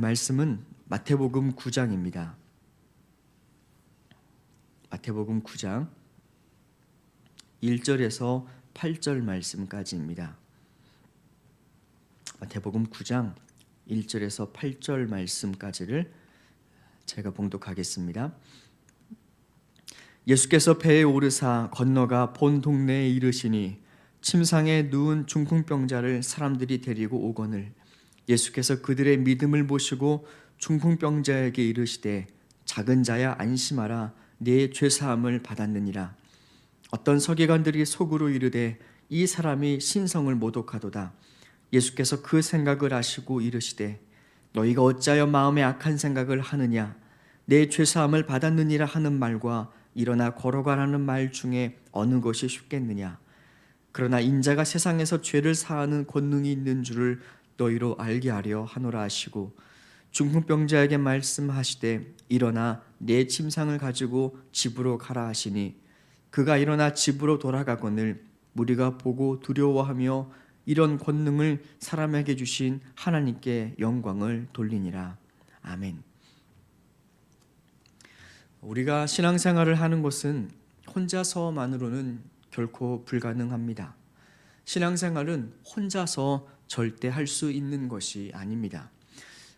말씀은 마태복음 9장입니다. 마태복음 9장 1절에서 8절 말씀까지입니다. 마태복음 9장 1절에서 8절 말씀까지를 제가 봉독하겠습니다. 예수께서 배에 오르사 건너가 본 동네에 이르시니 침상에 누운 중풍병자를 사람들이 데리고 오거늘 예수께서 그들의 믿음을 보시고 중풍병자에게 이르시되 작은 자야 안심하라 네 죄사함을 받았느니라. 어떤 서기관들이 속으로 이르되 이 사람이 신성을 모독하도다. 예수께서 그 생각을 아시고 이르시되 너희가 어찌하여 마음에 악한 생각을 하느냐. 내 죄사함을 받았느니라 하는 말과 일어나 걸어가라는 말 중에 어느 것이 쉽겠느냐. 그러나 인자가 세상에서 죄를 사하는 권능이 있는 줄을 너희로 알게 하려 하노라 하시고 중풍병자에게 말씀하시되 일어나 내 침상을 가지고 집으로 가라 하시니 그가 일어나 집으로 돌아가거늘 무리가 보고 두려워하며 이런 권능을 사람에게 주신 하나님께 영광을 돌리니라. 아멘. 우리가 신앙생활을 하는 것은 혼자서만으로는 결코 불가능합니다. 신앙생활은 혼자서 절대 할 수 있는 것이 아닙니다.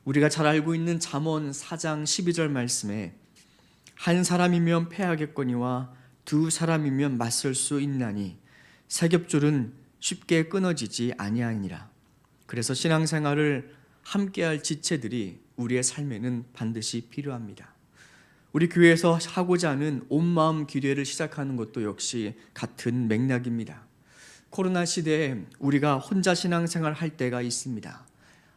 우리가 잘 알고 있는 잠언 4장 12절 말씀에 한 사람이면 패하겠거니와 두 사람이면 맞설 수 있나니 세 겹줄은 쉽게 끊어지지 아니하니라. 그래서 신앙생활을 함께할 지체들이 우리의 삶에는 반드시 필요합니다. 우리 교회에서 하고자 하는 온마음 기도회를 시작하는 것도 역시 같은 맥락입니다. 코로나 시대에 우리가 혼자 신앙생활 할 때가 있습니다.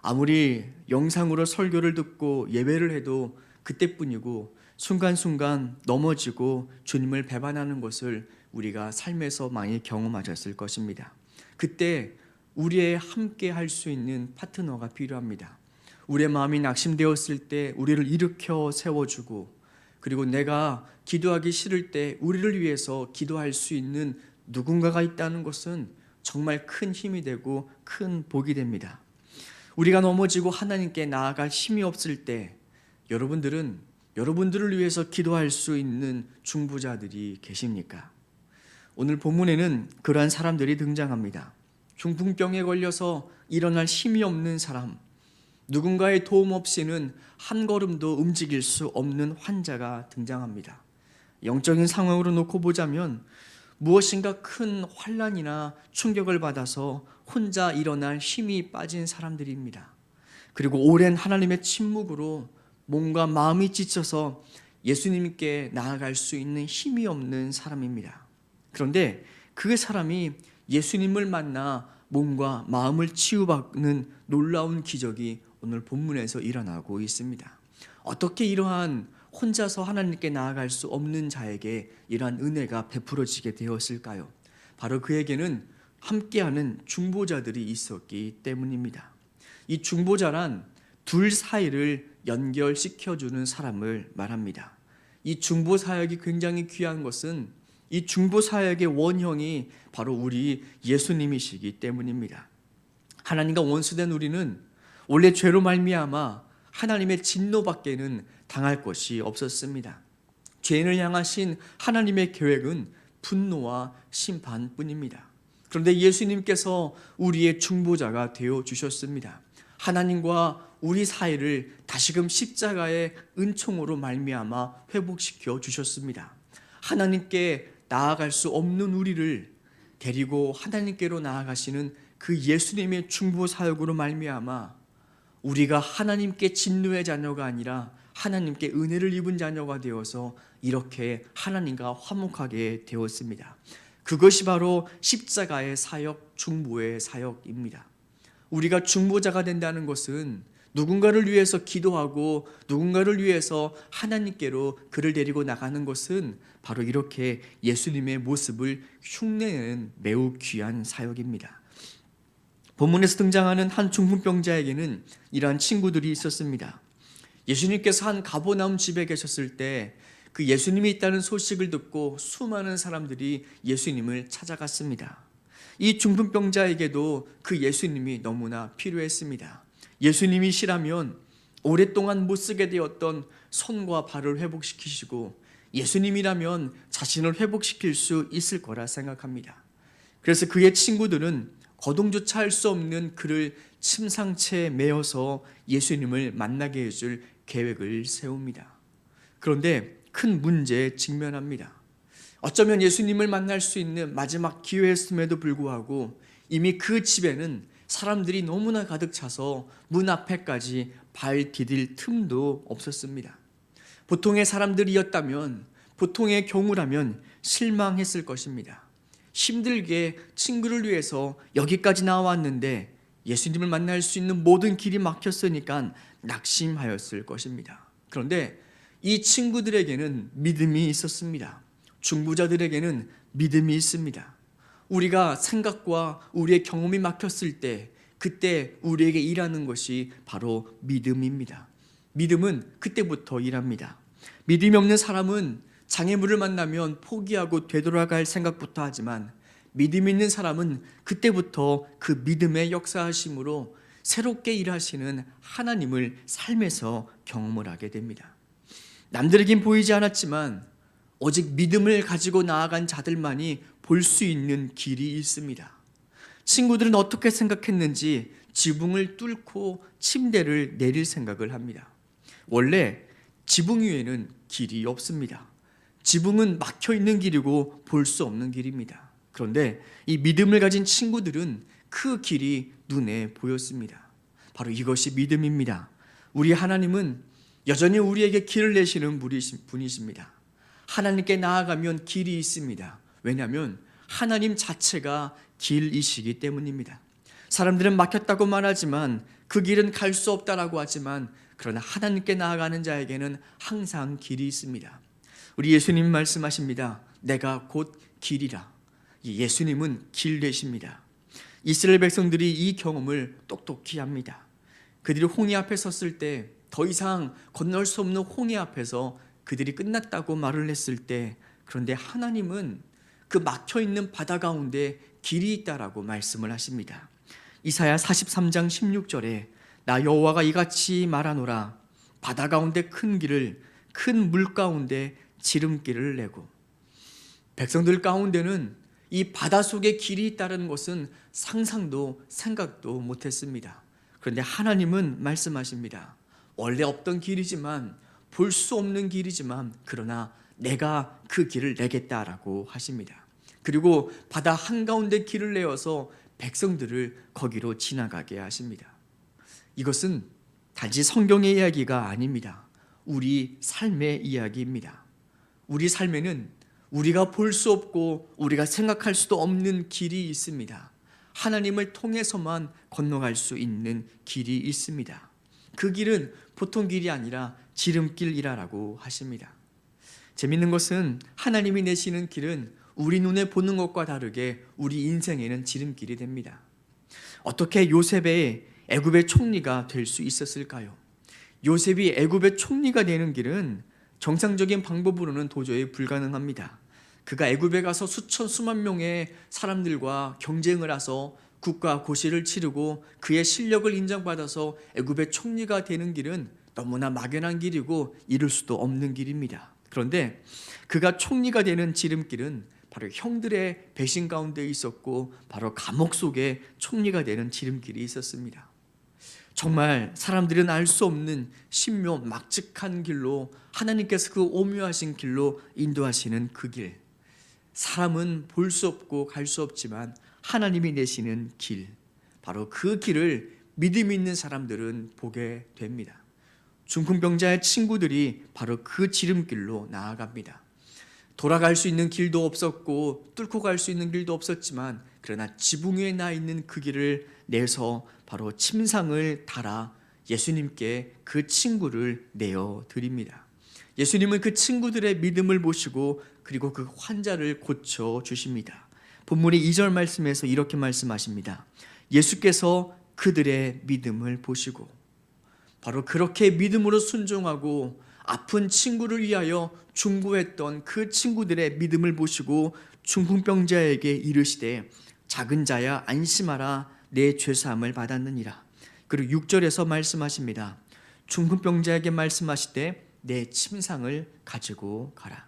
아무리 영상으로 설교를 듣고 예배를 해도 그때뿐이고 순간순간 넘어지고 주님을 배반하는 것을 우리가 삶에서 많이 경험하셨을 것입니다. 그때 우리의 함께 할 수 있는 파트너가 필요합니다. 우리의 마음이 낙심되었을 때 우리를 일으켜 세워주고 그리고 내가 기도하기 싫을 때 우리를 위해서 기도할 수 있는 누군가가 있다는 것은 정말 큰 힘이 되고 큰 복이 됩니다. 우리가 넘어지고 하나님께 나아갈 힘이 없을 때 여러분들을 위해서 기도할 수 있는 중보자들이 계십니까? 오늘 본문에는 그러한 사람들이 등장합니다. 중풍병에 걸려서 일어날 힘이 없는 사람, 누군가의 도움 없이는 한 걸음도 움직일 수 없는 환자가 등장합니다. 영적인 상황으로 놓고 보자면 무엇인가 큰 환난이나 충격을 받아서 혼자 일어날 힘이 빠진 사람들입니다. 그리고 오랜 하나님의 침묵으로 몸과 마음이 지쳐서 예수님께 나아갈 수 있는 힘이 없는 사람입니다. 그런데 그 사람이 예수님을 만나 몸과 마음을 치유받는 놀라운 기적이 오늘 본문에서 일어나고 있습니다. 어떻게 이러한 혼자서 하나님께 나아갈 수 없는 자에게 이러한 은혜가 베풀어지게 되었을까요? 바로 그에게는 함께하는 중보자들이 있었기 때문입니다. 이 중보자란 둘 사이를 연결시켜주는 사람을 말합니다. 이 중보 사역이 굉장히 귀한 것은 이 중보 사역의 원형이 바로 우리 예수님이시기 때문입니다. 하나님과 원수된 우리는 원래 죄로 말미암아 하나님의 진노밖에는 당할 것이 없었습니다. 죄인을 향하신 하나님의 계획은 분노와 심판뿐입니다. 그런데 예수님께서 우리의 중보자가 되어 주셨습니다. 하나님과 우리 사이를 다시금 십자가의 은총으로 말미암아 회복시켜 주셨습니다. 하나님께 나아갈 수 없는 우리를 데리고 하나님께로 나아가시는 그 예수님의 중보 사역으로 말미암아 우리가 하나님께 진노의 자녀가 아니라 하나님께 은혜를 입은 자녀가 되어서 이렇게 하나님과 화목하게 되었습니다. 그것이 바로 십자가의 사역, 중보의 사역입니다. 우리가 중보자가 된다는 것은 누군가를 위해서 기도하고 누군가를 위해서 하나님께로 그를 데리고 나가는 것은 바로 이렇게 예수님의 모습을 흉내내는 매우 귀한 사역입니다. 본문에서 등장하는 한 중풍병자에게는 이러한 친구들이 있었습니다. 예수님께서 한 가버나움 집에 계셨을 때 그 예수님이 있다는 소식을 듣고 수많은 사람들이 예수님을 찾아갔습니다. 이 중풍병자에게도 그 예수님이 너무나 필요했습니다. 예수님이시라면 오랫동안 못 쓰게 되었던 손과 발을 회복시키시고 예수님이라면 자신을 회복시킬 수 있을 거라 생각합니다. 그래서 그의 친구들은 거동조차 할 수 없는 그를 침상체에 메어서 예수님을 만나게 해줄 계획을 세웁니다. 그런데 큰 문제에 직면합니다. 어쩌면 예수님을 만날 수 있는 마지막 기회였음에도 불구하고 이미 그 집에는 사람들이 너무나 가득 차서 문 앞에까지 발 디딜 틈도 없었습니다. 보통의 사람들이었다면, 보통의 경우라면 실망했을 것입니다. 힘들게 친구를 위해서 여기까지 나왔는데 예수님을 만날 수 있는 모든 길이 막혔으니까 낙심하였을 것입니다. 그런데 이 친구들에게는 믿음이 있었습니다. 중부자들에게는 믿음이 있습니다. 우리가 생각과 우리의 경험이 막혔을 때 그때 우리에게 일하는 것이 바로 믿음입니다. 믿음은 그때부터 일합니다. 믿음이 없는 사람은 장애물을 만나면 포기하고 되돌아갈 생각부터 하지만 믿음 있는 사람은 그때부터 그 믿음의 역사하심으로 새롭게 일하시는 하나님을 삶에서 경험을 하게 됩니다. 남들에겐 보이지 않았지만 오직 믿음을 가지고 나아간 자들만이 볼 수 있는 길이 있습니다. 친구들은 어떻게 생각했는지 지붕을 뚫고 침대를 내릴 생각을 합니다. 원래 지붕 위에는 길이 없습니다. 지붕은 막혀 있는 길이고 볼 수 없는 길입니다. 그런데 이 믿음을 가진 친구들은 그 길이 눈에 보였습니다. 바로 이것이 믿음입니다. 우리 하나님은 여전히 우리에게 길을 내시는 분이십니다. 하나님께 나아가면 길이 있습니다. 왜냐하면 하나님 자체가 길이시기 때문입니다. 사람들은 막혔다고 말하지만 그 길은 갈 수 없다라고 하지만 그러나 하나님께 나아가는 자에게는 항상 길이 있습니다. 우리 예수님 말씀하십니다. 내가 곧 길이라. 예수님은 길 되십니다. 이스라엘 백성들이 이 경험을 똑똑히 합니다. 그들이 홍해 앞에 섰을 때 더 이상 건널 수 없는 홍해 앞에서 그들이 끝났다고 말을 했을 때 그런데 하나님은 그 막혀있는 바다 가운데 길이 있다라고 말씀을 하십니다. 이사야 43장 16절에 나 여호와가 이같이 말하노라 바다 가운데 큰 길을 큰 물 가운데 지름길을 내고 백성들 가운데는 이 바다 속에 길이 있다는 것은 상상도 생각도 못했습니다. 그런데 하나님은 말씀하십니다. 원래 없던 길이지만 볼 수 없는 길이지만 그러나 내가 그 길을 내겠다라고 하십니다. 그리고 바다 한가운데 길을 내어서 백성들을 거기로 지나가게 하십니다. 이것은 단지 성경의 이야기가 아닙니다. 우리 삶의 이야기입니다. 우리 삶에는 우리가 볼 수 없고 우리가 생각할 수도 없는 길이 있습니다. 하나님을 통해서만 건너갈 수 있는 길이 있습니다. 그 길은 보통 길이 아니라 지름길이라고 하십니다. 재밌는 것은 하나님이 내시는 길은 우리 눈에 보는 것과 다르게 우리 인생에는 지름길이 됩니다. 어떻게 요셉의 애굽의 총리가 될 수 있었을까요? 요셉이 애굽의 총리가 되는 길은 정상적인 방법으로는 도저히 불가능합니다. 그가 애굽에 가서 수천 수만 명의 사람들과 경쟁을 해서 국가 고시를 치르고 그의 실력을 인정받아서 애굽의 총리가 되는 길은 너무나 막연한 길이고 이룰 수도 없는 길입니다. 그런데 그가 총리가 되는 지름길은 바로 형들의 배신 가운데 있었고 바로 감옥 속에 총리가 되는 지름길이 있었습니다. 정말 사람들은 알 수 없는 신묘 막직한 길로 하나님께서 그 오묘하신 길로 인도하시는 그 길, 사람은 볼 수 없고 갈 수 없지만 하나님이 내시는 길, 바로 그 길을 믿음 있는 사람들은 보게 됩니다. 중풍병자의 친구들이 바로 그 지름길로 나아갑니다. 돌아갈 수 있는 길도 없었고 뚫고 갈 수 있는 길도 없었지만 그러나 지붕 위에 나 있는 그 길을 내서 바로 침상을 달아 예수님께 그 친구를 내어 드립니다. 예수님은 그 친구들의 믿음을 보시고 그리고 그 환자를 고쳐 주십니다. 본문의 2절 말씀에서 이렇게 말씀하십니다. 예수께서 그들의 믿음을 보시고, 바로 그렇게 믿음으로 순종하고 아픈 친구를 위하여 중보했던 그 친구들의 믿음을 보시고 중풍병자에게 이르시되 작은 자야 안심하라 내 죄사함을 받았느니라. 그리고 6절에서 말씀하십니다. 중풍병자에게 말씀하시되 내 침상을 가지고 가라.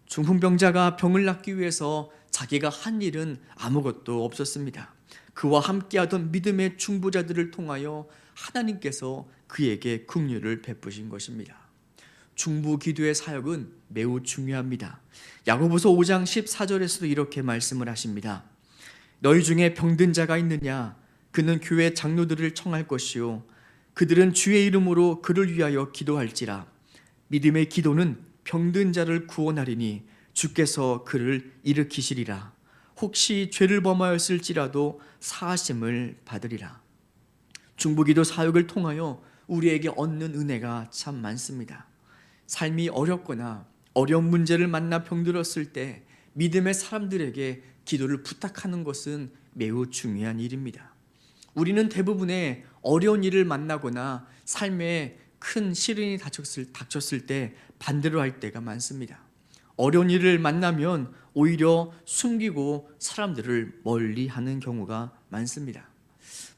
중풍병자가 병을 낫기 위해서 자기가 한 일은 아무것도 없었습니다. 그와 함께하던 믿음의 중보자들을 통하여 하나님께서 그에게 긍휼을 베푸신 것입니다. 중보 기도의 사역은 매우 중요합니다. 야고보서 5장 14절에서도 이렇게 말씀을 하십니다. 너희 중에 병든 자가 있느냐? 그는 교회 장로들을 청할 것이요 그들은 주의 이름으로 그를 위하여 기도할지라. 믿음의 기도는 병든 자를 구원하리니 주께서 그를 일으키시리라. 혹시 죄를 범하였을지라도 사하심을 받으리라. 중보기도 사역을 통하여 우리에게 얻는 은혜가 참 많습니다. 삶이 어렵거나 어려운 문제를 만나 병들었을 때 믿음의 사람들에게 기도를 부탁하는 것은 매우 중요한 일입니다. 우리는 대부분의 어려운 일을 만나거나 삶에 큰 시련이 닥쳤을 때 반대로 할 때가 많습니다. 어려운 일을 만나면 오히려 숨기고 사람들을 멀리하는 경우가 많습니다.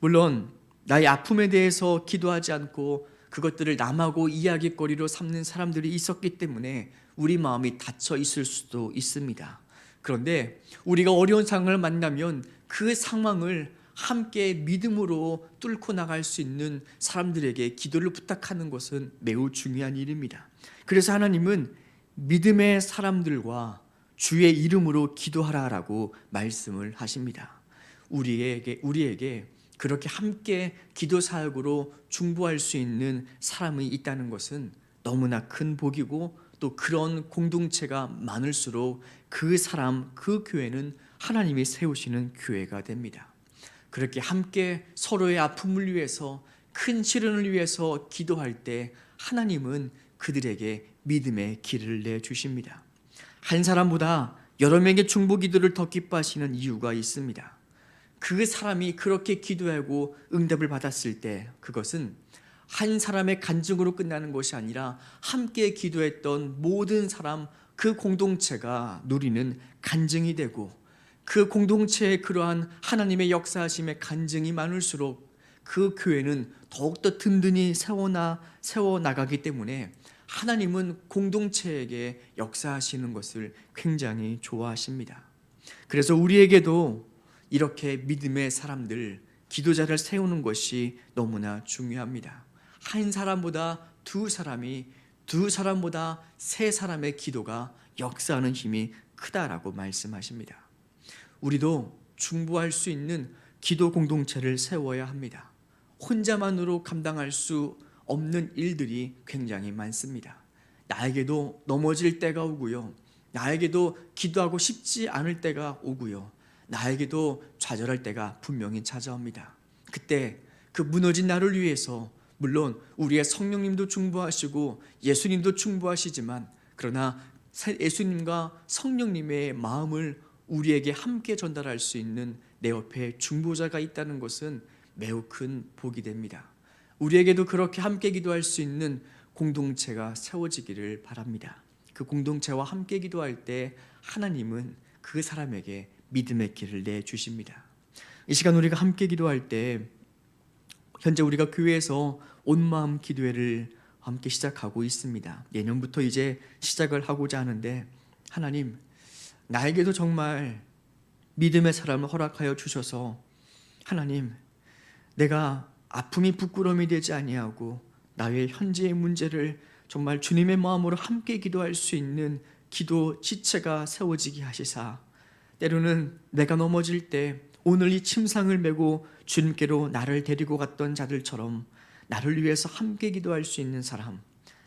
물론 나의 아픔에 대해서 기도하지 않고 그것들을 남하고 이야기거리로 삼는 사람들이 있었기 때문에 우리 마음이 닫혀 있을 수도 있습니다. 그런데 우리가 어려운 상황을 만나면 그 상황을 함께 믿음으로 뚫고 나갈 수 있는 사람들에게 기도를 부탁하는 것은 매우 중요한 일입니다. 그래서 하나님은 믿음의 사람들과 주의 이름으로 기도하라라고 말씀을 하십니다. 우리에게 그렇게 함께 기도 사역으로 중보할 수 있는 사람이 있다는 것은 너무나 큰 복이고 또 그런 공동체가 많을수록 그 사람, 그 교회는 하나님이 세우시는 교회가 됩니다. 그렇게 함께 서로의 아픔을 위해서 큰 시련을 위해서 기도할 때 하나님은 그들에게 믿음의 길을 내주십니다. 한 사람보다 여러 명의 중보 기도를 더 기뻐하시는 이유가 있습니다. 그 사람이 그렇게 기도하고 응답을 받았을 때 그것은 한 사람의 간증으로 끝나는 것이 아니라 함께 기도했던 모든 사람 그 공동체가 누리는 간증이 되고 그 공동체에 그러한 하나님의 역사하심의 간증이 많을수록 그 교회는 더욱더 든든히 세워나가기 때문에 하나님은 공동체에게 역사하시는 것을 굉장히 좋아하십니다. 그래서 우리에게도 이렇게 믿음의 사람들, 기도자를 세우는 것이 너무나 중요합니다. 한 사람보다 두 사람이, 두 사람보다 세 사람의 기도가 역사하는 힘이 크다라고 말씀하십니다. 우리도 중보할 수 있는 기도 공동체를 세워야 합니다. 혼자만으로 감당할 수 없는 일들이 굉장히 많습니다. 나에게도 넘어질 때가 오고요. 나에게도 기도하고 싶지 않을 때가 오고요. 나에게도 좌절할 때가 분명히 찾아옵니다. 그때 그 무너진 나를 위해서 물론 우리의 성령님도 중보하시고 예수님도 중보하시지만 그러나 예수님과 성령님의 마음을 우리에게 함께 전달할 수 있는 내 옆에 중보자가 있다는 것은 매우 큰 복이 됩니다. 우리에게도 그렇게 함께 기도할 수 있는 공동체가 세워지기를 바랍니다. 그 공동체와 함께 기도할 때 하나님은 그 사람에게 믿음의 길을 내주십니다. 이 시간 우리가 함께 기도할 때 현재 우리가 교회에서 온마음 기도회를 함께 시작하고 있습니다. 내년부터 이제 시작을 하고자 하는데 하나님, 나에게도 정말 믿음의 사람을 허락하여 주셔서 하나님, 내가 아픔이 부끄러움이 되지 아니하고 나의 현재의 문제를 정말 주님의 마음으로 함께 기도할 수 있는 기도 지체가 세워지게 하시사 때로는 내가 넘어질 때 오늘 이 침상을 메고 주님께로 나를 데리고 갔던 자들처럼 나를 위해서 함께 기도할 수 있는 사람,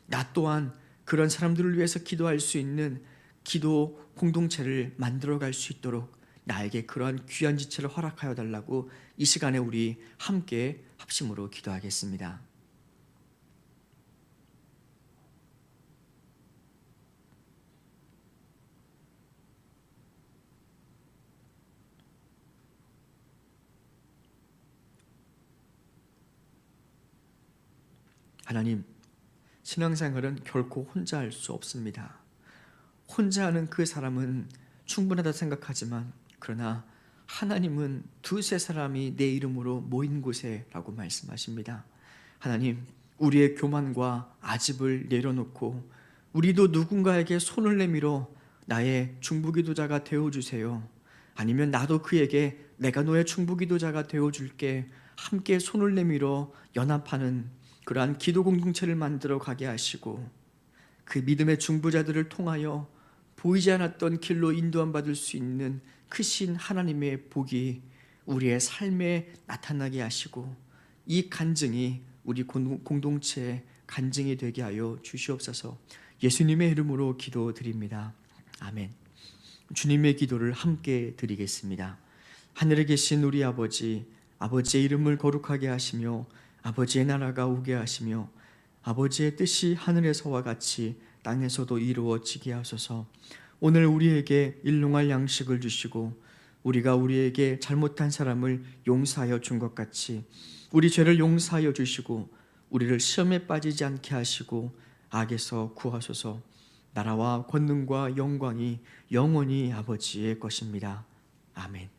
나 또한 그런 사람들을 위해서 기도할 수 있는 기도 공동체를 만들어갈 수 있도록 나에게 그러한 귀한 지체를 허락하여 달라고 이 시간에 우리 함께 합심으로 기도하겠습니다. 하나님, 신앙생활은 결코 혼자 할 수 없습니다. 혼자 하는 그 사람은 충분하다 생각하지만 그러나 하나님은 두세 사람이 내 이름으로 모인 곳에 라고 말씀하십니다. 하나님, 우리의 교만과 아집을 내려놓고 우리도 누군가에게 손을 내밀어 나의 중보기도자가 되어주세요, 아니면 나도 그에게 내가 너의 중보기도자가 되어줄게, 함께 손을 내밀어 연합하는 그러한 기도 공동체를 만들어 가게 하시고, 그 믿음의 중보자들을 통하여 보이지 않았던 길로 인도함 받을 수 있는 크신 하나님의 복이 우리의 삶에 나타나게 하시고, 이 간증이 우리 공동체의 간증이 되게 하여 주시옵소서. 예수님의 이름으로 기도드립니다. 아멘. 주님의 기도를 함께 드리겠습니다. 하늘에 계신 우리 아버지, 아버지의 이름을 거룩하게 하시며 아버지의 나라가 오게 하시며 아버지의 뜻이 하늘에서와 같이 땅에서도 이루어지게 하소서. 오늘 우리에게 일용할 양식을 주시고 우리가 우리에게 잘못한 사람을 용서하여 준 것 같이 우리 죄를 용서하여 주시고 우리를 시험에 빠지지 않게 하시고 악에서 구하소서. 나라와 권능과 영광이 영원히 아버지의 것입니다. 아멘.